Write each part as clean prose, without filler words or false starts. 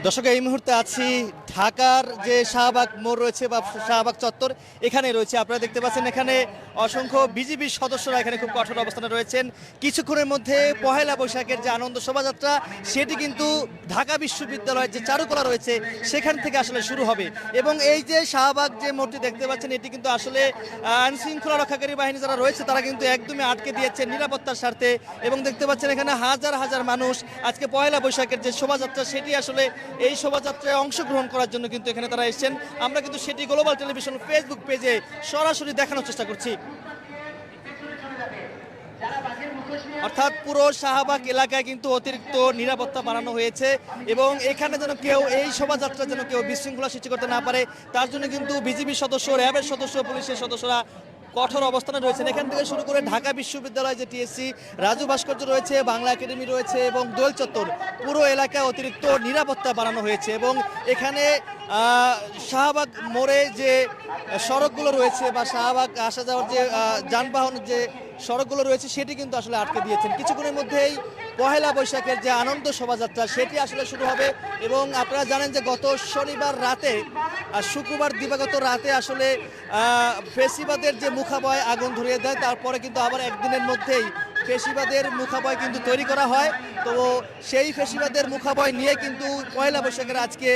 দর্শক এই মুহূর্তে আছি ঢাকার যে শাহবাগ মোড় রয়েছে বা শাহবাগ চত্বর এখানে রয়েছে। আপনারা দেখতে পাচ্ছেন এখানে অসংখ্য বিজিবি সদস্যরা এখানে খুব কঠোর অবস্থানে রয়েছেন। কিছুক্ষণের মধ্যে পহেলা বৈশাখের যে আনন্দ শোভাযাত্রা সেটি কিন্তু ঢাকা বিশ্ববিদ্যালয়ের যে চারুকলা রয়েছে সেখান থেকে আসলে শুরু হবে। এবং এই যে শাহবাগ যে মোড়টি দেখতে পাচ্ছেন এটি কিন্তু আসলে আইন শৃঙ্খলা রক্ষাকারী বাহিনী যারা রয়েছে তারা কিন্তু একদমই আটকে দিয়েছে নিরাপত্তার স্বার্থে। এবং দেখতে পাচ্ছেন এখানে হাজার হাজার মানুষ আজকে পহেলা বৈশাখের যে শোভাযাত্রা সেটি আসলে এই শোভাযাত্রায় অংশগ্রহণ করার জন্য কিন্তু এখানে তারা এসেছেন। আমরা কিন্তু সেটি গ্লোবাল টেলিভিশন ফেসবুক পেজে সরাসরি দেখানোর চেষ্টা করছি। অর্থাৎ পুরো শাহবাগ এলাকায় কিন্তু অতিরিক্ত নিরাপত্তা বাড়ানো হয়েছে এবং এখানে যেন কেউ এই শোভাযাত্রা যেন কেউ বিশৃঙ্খলা সৃষ্টি করতে না পারে তার জন্য কিন্তু বিজিবি সদস্য, র্যাবের সদস্য, পুলিশের সদস্যরা কঠোর অবস্থানে রয়েছেন। এখান থেকে শুরু করে ঢাকা বিশ্ববিদ্যালয় যে টিএসসি, রাজু ভাস্কর্য রয়েছে, বাংলা একাডেমি রয়েছে এবং দোল চত্বর পুরো এলাকায় অতিরিক্ত নিরাপত্তা বাড়ানো হয়েছে। এবং এখানে শাহবাগ মোড়ে যে সড়কগুলো রয়েছে বা শাহবাগ আসা যাওয়ার যে যানবাহন যে সড়কগুলো রয়েছে সেটি কিন্তু আসলে আটকে দিয়েছেন। কিছুক্ষণের মধ্যেই পহেলা বৈশাখের যে আনন্দ শোভাযাত্রা সেটি আসলে শুরু হবে। এবং আপনারা জানেন যে গত শনিবার রাতে আর শুক্রবার দিবাগত রাতে আসলে ফেসিবাদের যে মুখাবয় আগুন ধরিয়ে দেয় তারপরে কিন্তু আবার একদিনের মধ্যেই ফেসিবাদের মুখাবয় কিন্তু তৈরি করা হয়। তো সেই ফেসিবাদের মুখাবয় নিয়ে কিন্তু পয়লা বৈশাখের আজকে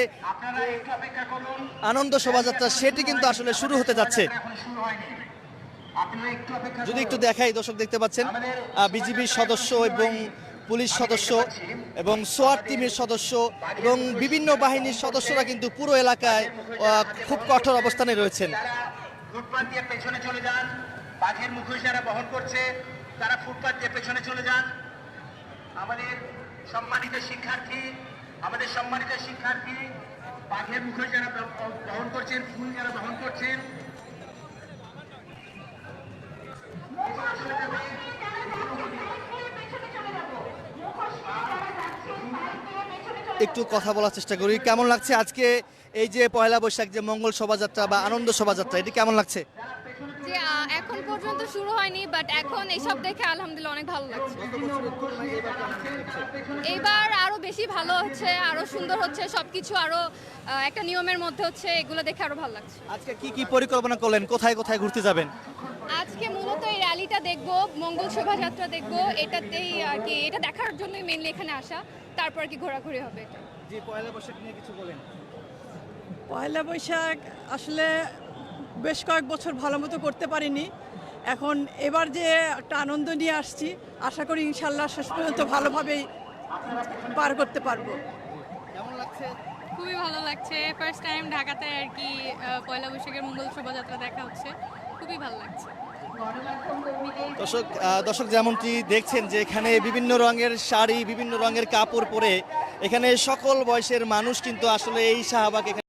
আনন্দ শোভাযাত্রা সেটি কিন্তু আসলে শুরু হতে যাচ্ছে। যদি একটু দেখাই, দর্শক দেখতে পাচ্ছেন বিজিবির সদস্য এবং পুলিশ সদস্য এবং সোয়াট টিমের সদস্য এবং বিভিন্ন বাহিনীর সদস্যরা কিন্তু পুরো এলাকায় খুব কঠোর অবস্থানে রয়েছেন। ফুটপাত দিয়ে পেছনে চলে যান, বাঘের মুখোশ যারা বহন করছে তারা ফুটপাত দিয়ে পেছনে চলে যান। আমাদের সম্মানিত শিক্ষার্থী বাঘের মুখোশ যারা বহন করছেন, ফুল যারা বহন করছেন একটু কথা বলার চেষ্টা করি। কেমন লাগছে আজকে এই যে পয়লা বৈশাখ যে মঙ্গল শোভাযাত্রা বা আনন্দ শোভাযাত্রা এটি কেমন লাগছে? যে এখন পর্যন্ত শুরু হয়নি, বাট এখন এইসব দেখে আলহামদুলিল্লাহ অনেক ভালো লাগছে। এবার আরো বেশি ভালো হচ্ছে, আরো সুন্দর হচ্ছে, সবকিছু আরো একটা নিয়মের মধ্যে হচ্ছে, এগুলো দেখে আরো ভালো লাগছে। আজকে কি কি পরিকল্পনা করলেন, কোথায় কোথায় ঘুরতে যাবেন? আজকে মূলত এই র্যালিটা দেখবো, মঙ্গল শোভাযাত্রা দেখবো, এটাতেই আর কি, এটা দেখার জন্যই মেইনলি এখানে আসা, তারপর কি ঘোরাঘুরি হবে। জি, পয়লা বৈশাখ নিয়ে কিছু বলেন। পয়লা বৈশাখ আসলে বেশ কয়েক বছর ভালো মতো করতে পারিনি, এখন এবার যে একটা আনন্দ নিয়ে আসছি, আশা করি ইনশাল্লাহ শেষ পর্যন্ত ভালোভাবেই পার করতে পারবো। কেমন লাগছে? খুবই ভালো লাগছে, ফার্স্ট টাইম ঢাকাতে আর কি পয়লা বৈশাখের মঙ্গল শোভাযাত্রা দেখা হচ্ছে, খুবই ভালো লাগছে। দর্শক যেমনটি দেখছেন যে এখানে বিভিন্ন রঙের শাড়ি, বিভিন্ন রঙের কাপড় পরে এখানে সকল বয়সের মানুষ কিন্তু আসলে এই শাহবাগ